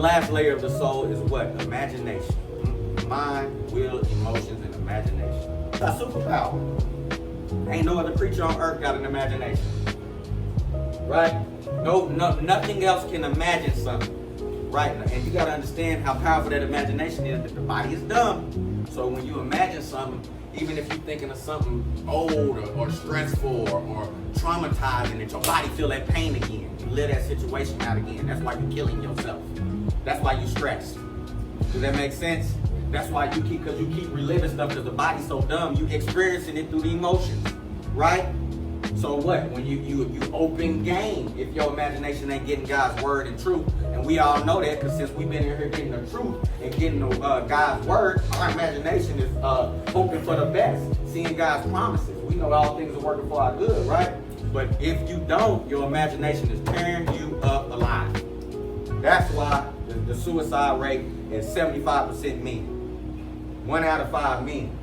last layer of the soul is what? Imagination. Mind, will, emotions, and imagination. It's a superpower. Ain't no other creature on earth got an imagination. Right? No, nothing else can imagine something. Right? And you gotta understand how powerful that imagination is. That the body is dumb. So when you imagine something, even if you're thinking of something old or stressful or traumatizing, that your body feel that pain again. You live that situation out again. That's why you're killing yourself. That's why you stress. Does that make sense? That's why because you keep reliving stuff because the body's so dumb, you experiencing it through the emotions, right? So what? When you open game, if your imagination ain't getting God's word and truth, and we all know that because since we've been in here getting the truth and getting the God's word, our imagination is open for the best, seeing God's promises. We know all things are working for our good, right? But if you don't, your imagination is tearing you up alive. That's why the suicide rate is 75% men. 1 out of 5 men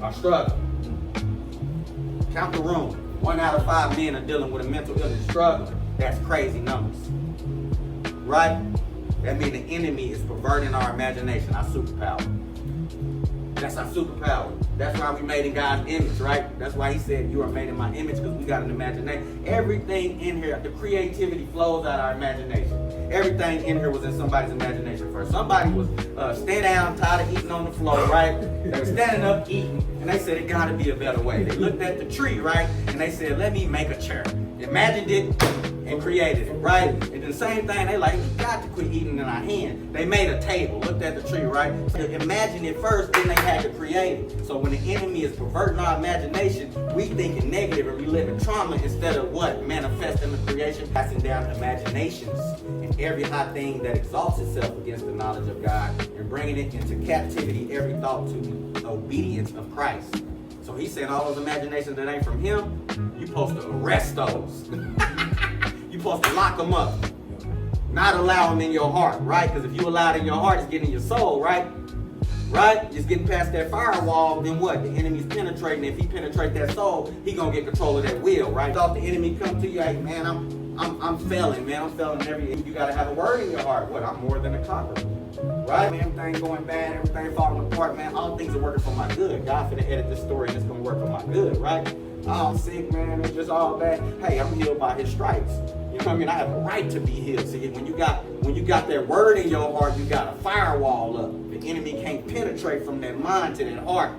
are struggling. Count the room. 1 out of 5 men are dealing with a mental illness, struggling. That's crazy numbers. Right? That means the enemy is perverting our imagination, our superpower. That's our superpower. That's why we made in God's image, right? That's why he said you are made in my image, because we got an imagination. Everything in here, the creativity flows out of our imagination. Everything in here was in somebody's imagination first. Somebody was standing down, tired of eating on the floor, right? They were standing up eating, and they said it got to be a better way. They looked at the tree, right? And they said, let me make a chair. Imagined it and created it, right? And then the same thing, they like, we got to quit eating in our hand. They made a table, looked at the tree, right? So they imagined it first, then they had to create it. So when the enemy is perverting our imagination, we thinking negative and reliving trauma instead of what? Manifesting the creation, passing down imaginations and every high thing that exalts itself against the knowledge of God and bringing it into captivity, every thought to the obedience of Christ. So he said all those imaginations that ain't from him, you're supposed to arrest those. You're supposed to lock them up. Not allow them in your heart, right? Because if you allow it in your heart, it's getting in your soul, right? Right? It's getting past that firewall, then what? The enemy's penetrating. If he penetrates that soul, he gonna get control of that will, right? Thought the enemy come to you, hey man, I'm failing, man. I'm failing you gotta have a word in your heart. What? I'm more than a conqueror. Right? Everything going bad, everything falling apart, man. All things are working for my good. God finna edit this story and it's gonna work for my good, right? Oh, I'm sick, man. It's just all bad. Hey, I'm healed by his stripes. You know what I mean? I have a right to be healed. See, when you got that word in your heart, you got a firewall up. The enemy can't penetrate from that mind to that heart.